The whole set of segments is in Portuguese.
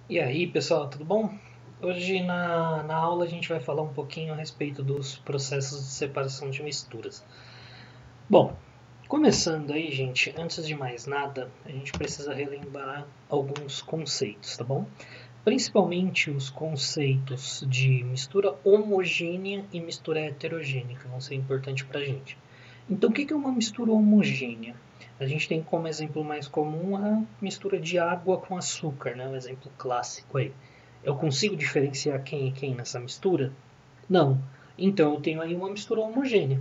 E aí, pessoal, tudo bom? Hoje na aula a gente vai falar um pouquinho a respeito dos processos de separação de misturas. Bom, começando aí, gente, antes de mais nada, a gente precisa relembrar alguns conceitos, tá bom? Principalmente os conceitos de mistura homogênea e mistura heterogênea, que vão ser importantes para a gente. Então, o que é uma mistura homogênea? A gente tem como exemplo mais comum a mistura de água com açúcar, né? Um exemplo clássico aí. Eu consigo diferenciar quem é quem nessa mistura? Não. Então, eu tenho aí uma mistura homogênea.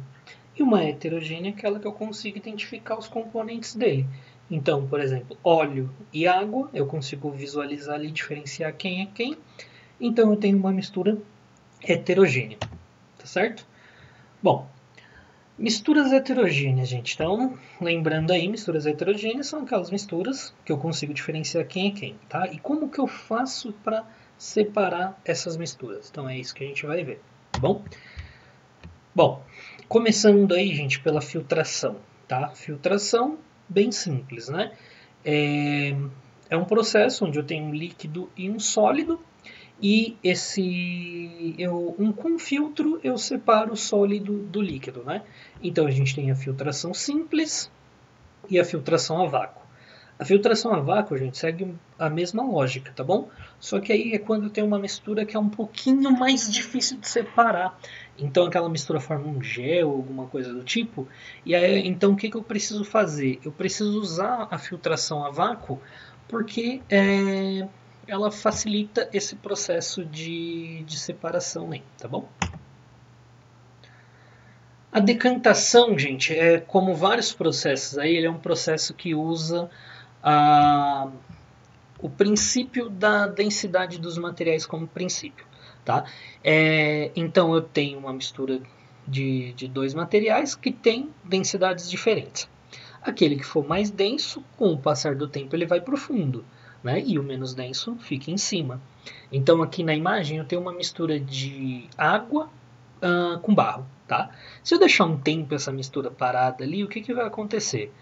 E uma heterogênea é aquela que eu consigo identificar os componentes dele. Então, por exemplo, óleo e água, eu consigo visualizar ali, diferenciar quem é quem. Então, eu tenho uma mistura heterogênea, tá certo? Bom, misturas heterogêneas, gente. Então, lembrando aí, misturas heterogêneas são aquelas misturas que eu consigo diferenciar quem é quem, tá? E como que eu faço para separar essas misturas? Então, é isso que a gente vai ver, tá bom? Bom, começando aí, gente, pela filtração, tá? Filtração, bem simples, né? É, é um processo onde eu tenho um líquido e um sólido, e com filtro eu separo o sólido do líquido, né? Então a gente tem a filtração simples e a filtração a vácuo. A filtração a vácuo, gente, segue a mesma lógica, tá bom? Só que aí é quando tem uma mistura que é um pouquinho mais difícil de separar. Então aquela mistura forma um gel, alguma coisa do tipo. E aí, então o que eu preciso fazer? Eu preciso usar a filtração a vácuo porque ela facilita esse processo de separação aí, tá bom? A decantação, gente, é como vários processos aí, ele é um processo que usa a, o princípio da densidade dos materiais como princípio. Tá? Então eu tenho uma mistura de dois materiais que tem densidades diferentes. Aquele que for mais denso, com o passar do tempo, ele vai para o fundo, né? E o menos denso fica em cima. Então aqui na imagem eu tenho uma mistura de água com barro. Tá? Se eu deixar um tempo essa mistura parada ali, o que vai acontecer?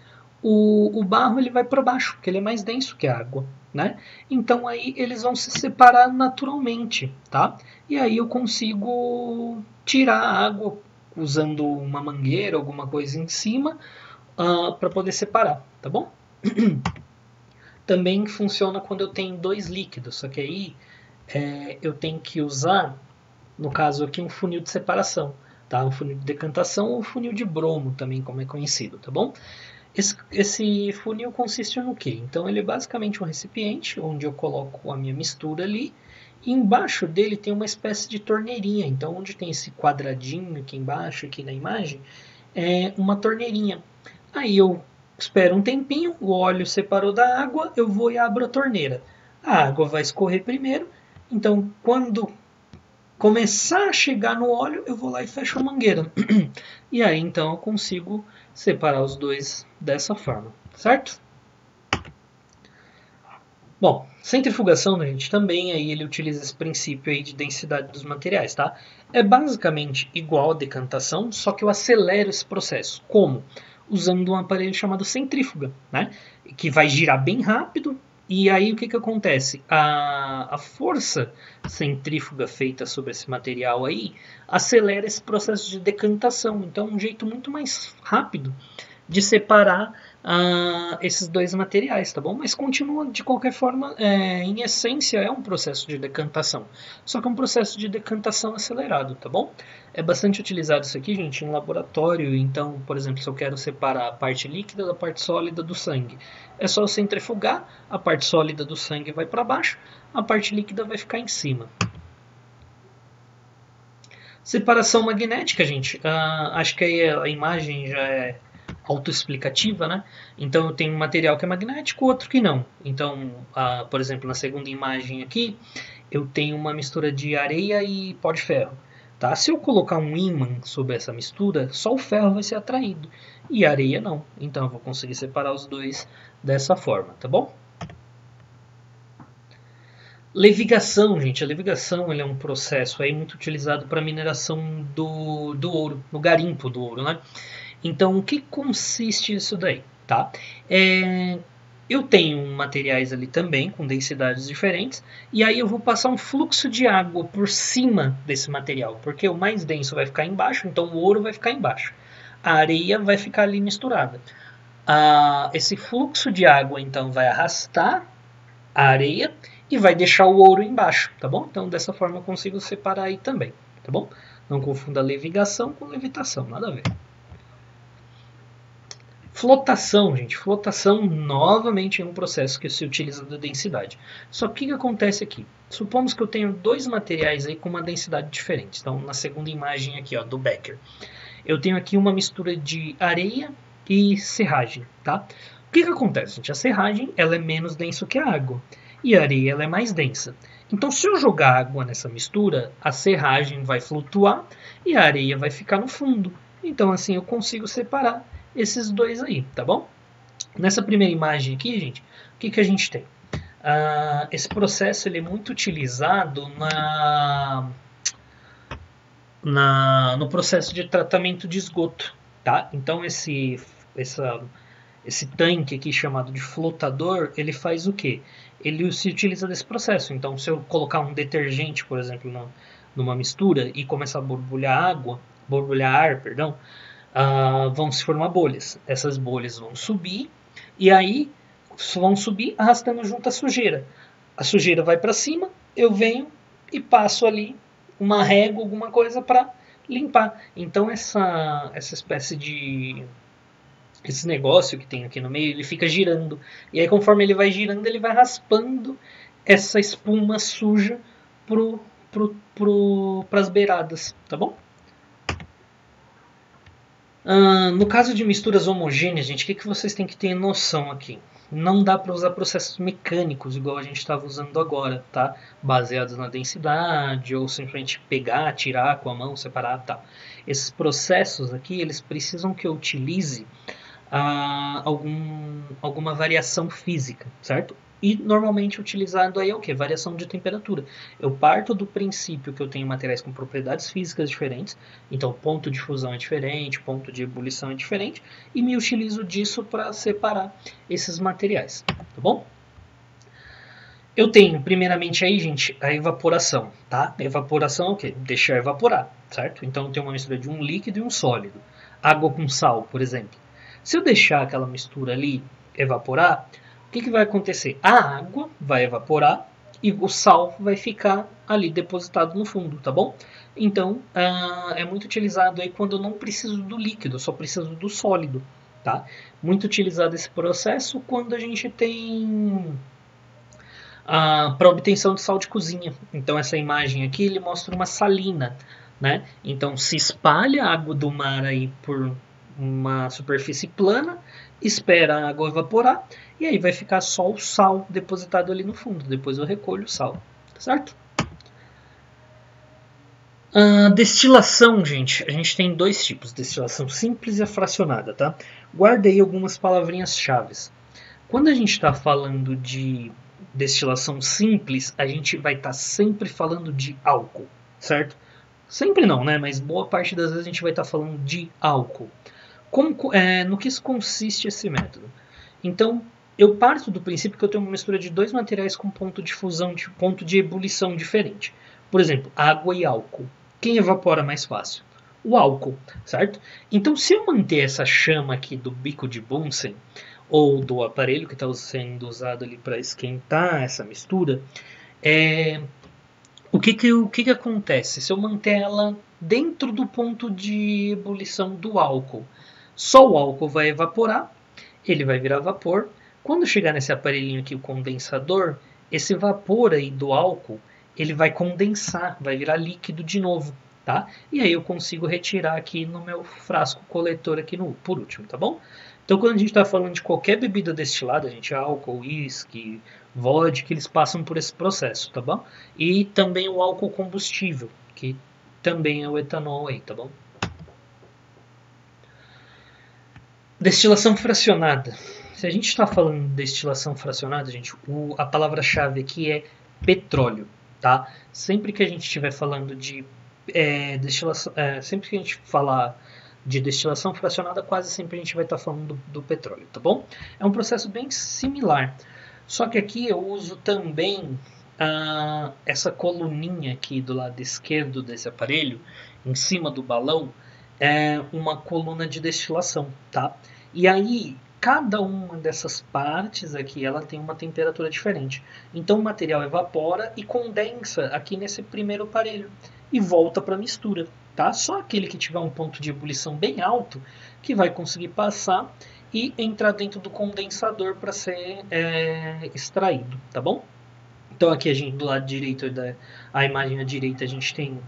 O barro ele vai para baixo, porque ele é mais denso que a água. Né? Então aí eles vão se separar naturalmente, tá? E aí eu consigo tirar a água usando uma mangueira, alguma coisa em cima, para poder separar, tá bom? Também funciona quando eu tenho dois líquidos, só que aí eu tenho que usar, no caso aqui, um funil de separação, tá? Um funil de decantação ou funil de bromo também, como é conhecido, tá bom? Esse funil consiste no quê? Então ele é basicamente um recipiente onde eu coloco a minha mistura ali e embaixo dele tem uma espécie de torneirinha. Então onde tem esse quadradinho aqui embaixo, aqui na imagem, é uma torneirinha. Aí eu espero um tempinho, o óleo separou da água, eu vou e abro a torneira. A água vai escorrer primeiro, então quando começar a chegar no óleo, eu vou lá e fecho a mangueira. E aí então eu consigo separar os dois dessa forma, certo? Bom, centrifugação, né, gente, também aí ele utiliza esse princípio aí de densidade dos materiais, tá? É basicamente igual a decantação, só que eu acelero esse processo. Como? Usando um aparelho chamado centrífuga, né? Que vai girar bem rápido. E aí o que acontece? A força centrífuga feita sobre esse material aí acelera esse processo de decantação. Então é um jeito muito mais rápido de separar esses dois materiais, tá bom? Mas continua, de qualquer forma, em essência, é um processo de decantação. Só que é um processo de decantação acelerado, tá bom? É bastante utilizado isso aqui, gente, em laboratório. Então, por exemplo, se eu quero separar a parte líquida da parte sólida do sangue, é só centrifugar, a parte sólida do sangue vai para baixo, a parte líquida vai ficar em cima. Separação magnética, gente. Acho que aí a imagem já é autoexplicativa, né? Então eu tenho um material que é magnético, outro que não. Então, por exemplo, na segunda imagem aqui, eu tenho uma mistura de areia e pó de ferro. Tá? Se eu colocar um ímã sobre essa mistura, só o ferro vai ser atraído e a areia não. Então eu vou conseguir separar os dois dessa forma, tá bom? Levigação, gente. A levigação é um processo aí muito utilizado para mineração do ouro, no garimpo do ouro, né? Então, o que consiste isso daí? Tá? É, Eu tenho materiais ali também com densidades diferentes, e aí eu vou passar um fluxo de água por cima desse material, porque o mais denso vai ficar embaixo, então o ouro vai ficar embaixo. A areia vai ficar ali misturada. Esse fluxo de água então vai arrastar a areia e vai deixar o ouro embaixo, tá bom? Então dessa forma eu consigo separar aí também, tá bom? Não confunda levigação com levitação, nada a ver. Flotação, gente. Flotação, novamente, é um processo que se utiliza da densidade. Só que o que acontece aqui? Supomos que eu tenho dois materiais aí com uma densidade diferente. Então, na segunda imagem aqui, ó, do Becker. Eu tenho aqui uma mistura de areia e serragem, tá? O que acontece, gente? A serragem, ela é menos densa que a água. E a areia, ela é mais densa. Então, se eu jogar água nessa mistura, a serragem vai flutuar e a areia vai ficar no fundo. Então, assim, eu consigo separar esses dois aí, tá bom? Nessa primeira imagem aqui, gente, o que a gente tem? Esse processo ele é muito utilizado no processo de tratamento de esgoto, tá? Então esse tanque aqui chamado de flotador, ele faz o quê? Ele se utiliza desse processo. Então, se eu colocar um detergente, por exemplo, numa mistura e começar a borbulhar ar, perdão, vão se formar bolhas. Essas bolhas vão subir e aí vão subir arrastando junto a sujeira. A sujeira vai para cima, eu venho e passo ali uma régua, alguma coisa para limpar. Então essa espécie de esse negócio que tem aqui no meio, ele fica girando. E aí conforme ele vai girando, ele vai raspando essa espuma suja para as beiradas, tá bom? No caso de misturas homogêneas, gente, o que vocês têm que ter noção aqui? Não dá para usar processos mecânicos igual a gente estava usando agora, tá? Baseados na densidade ou simplesmente pegar, tirar com a mão, separar, tá? Esses processos aqui, eles precisam que eu utilize alguma variação física, certo? E normalmente utilizado aí é o que? Variação de temperatura. Eu parto do princípio que eu tenho materiais com propriedades físicas diferentes, então ponto de fusão é diferente, ponto de ebulição é diferente, e me utilizo disso para separar esses materiais, tá bom? Eu tenho, primeiramente aí, gente, a evaporação, tá? A evaporação é o quê? Deixar evaporar, certo? Então eu tenho uma mistura de um líquido e um sólido. Água com sal, por exemplo. Se eu deixar aquela mistura ali evaporar, o que vai acontecer? A água vai evaporar e o sal vai ficar ali depositado no fundo, tá bom? Então, é muito utilizado aí quando eu não preciso do líquido, eu só preciso do sólido, tá? Muito utilizado esse processo quando a gente tem para obtenção de sal de cozinha. Então, essa imagem aqui ele mostra uma salina, né? Então, se espalha a água do mar aí por uma superfície plana, espera a água evaporar e aí vai ficar só o sal depositado ali no fundo. Depois eu recolho o sal, certo? Destilação, gente, a gente tem dois tipos, destilação simples e a fracionada, tá? Guarda aí algumas palavrinhas-chave. Quando a gente está falando de destilação simples, a gente vai estar sempre falando de álcool, certo? Sempre não, né? Mas boa parte das vezes a gente vai estar falando de álcool. No que consiste esse método? Então, eu parto do princípio que eu tenho uma mistura de dois materiais com ponto de fusão, ponto de ebulição diferente. Por exemplo, água e álcool. Quem evapora mais fácil? O álcool, certo? Então, se eu manter essa chama aqui do bico de Bunsen, ou do aparelho que está sendo usado ali para esquentar essa mistura, o que acontece? Se eu manter ela dentro do ponto de ebulição do álcool, só o álcool vai evaporar, ele vai virar vapor. Quando chegar nesse aparelhinho aqui, o condensador, esse vapor aí do álcool, ele vai condensar, vai virar líquido de novo, tá? E aí eu consigo retirar aqui no meu frasco coletor aqui por último, tá bom? Então quando a gente está falando de qualquer bebida destilada, álcool, uísque, vodka, eles passam por esse processo, tá bom? E também o álcool combustível, que também é o etanol aí, tá bom? Destilação fracionada. Se a gente está falando de destilação fracionada, gente, a palavra-chave aqui é petróleo, tá? Sempre que a gente estiver falando de destilação, sempre que a gente falar de destilação fracionada, quase sempre a gente vai estar falando do petróleo, tá bom? É um processo bem similar, só que aqui eu uso também essa coluninha aqui do lado esquerdo desse aparelho, em cima do balão, é uma coluna de destilação, tá? E aí, cada uma dessas partes aqui, ela tem uma temperatura diferente. Então o material evapora e condensa aqui nesse primeiro aparelho e volta para a mistura, tá? Só aquele que tiver um ponto de ebulição bem alto que vai conseguir passar e entrar dentro do condensador para ser extraído, tá bom? Então aqui a gente do lado direito a imagem à direita a gente tem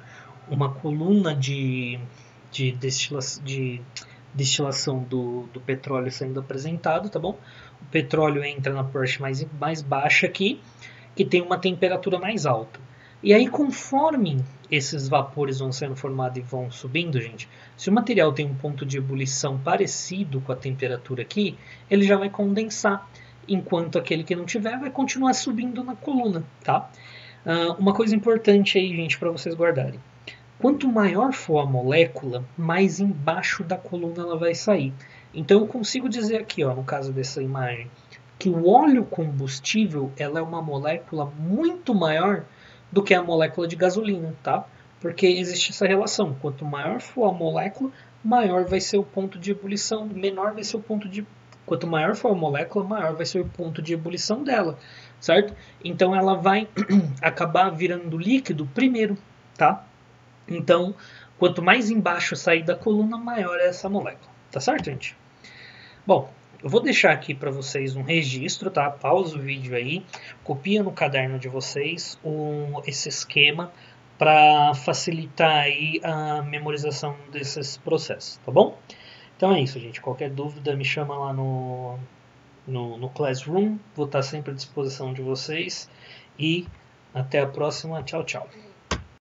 uma coluna de destilação do petróleo sendo apresentado, tá bom? O petróleo entra na parte mais baixa aqui, que tem uma temperatura mais alta. E aí, conforme esses vapores vão sendo formados e vão subindo, gente, se o material tem um ponto de ebulição parecido com a temperatura aqui, ele já vai condensar, enquanto aquele que não tiver vai continuar subindo na coluna, tá? Uma coisa importante aí, gente, para vocês guardarem. Quanto maior for a molécula, mais embaixo da coluna ela vai sair. Então eu consigo dizer aqui, ó, no caso dessa imagem, que o óleo combustível ela é uma molécula muito maior do que a molécula de gasolina, tá? Porque existe essa relação. Quanto maior for a molécula, maior vai ser o ponto de ebulição, menor vai ser o ponto de... Quanto maior for a molécula, maior vai ser o ponto de ebulição dela, certo? Então ela vai acabar virando líquido primeiro, tá? Então, quanto mais embaixo sair da coluna, maior é essa molécula. Tá certo, gente? Bom, eu vou deixar aqui para vocês um registro, tá? Pausa o vídeo aí, copia no caderno de vocês esse esquema para facilitar aí a memorização desses processos, tá bom? Então é isso, gente. Qualquer dúvida me chama lá no Classroom. Vou estar sempre à disposição de vocês. E até a próxima. Tchau, tchau.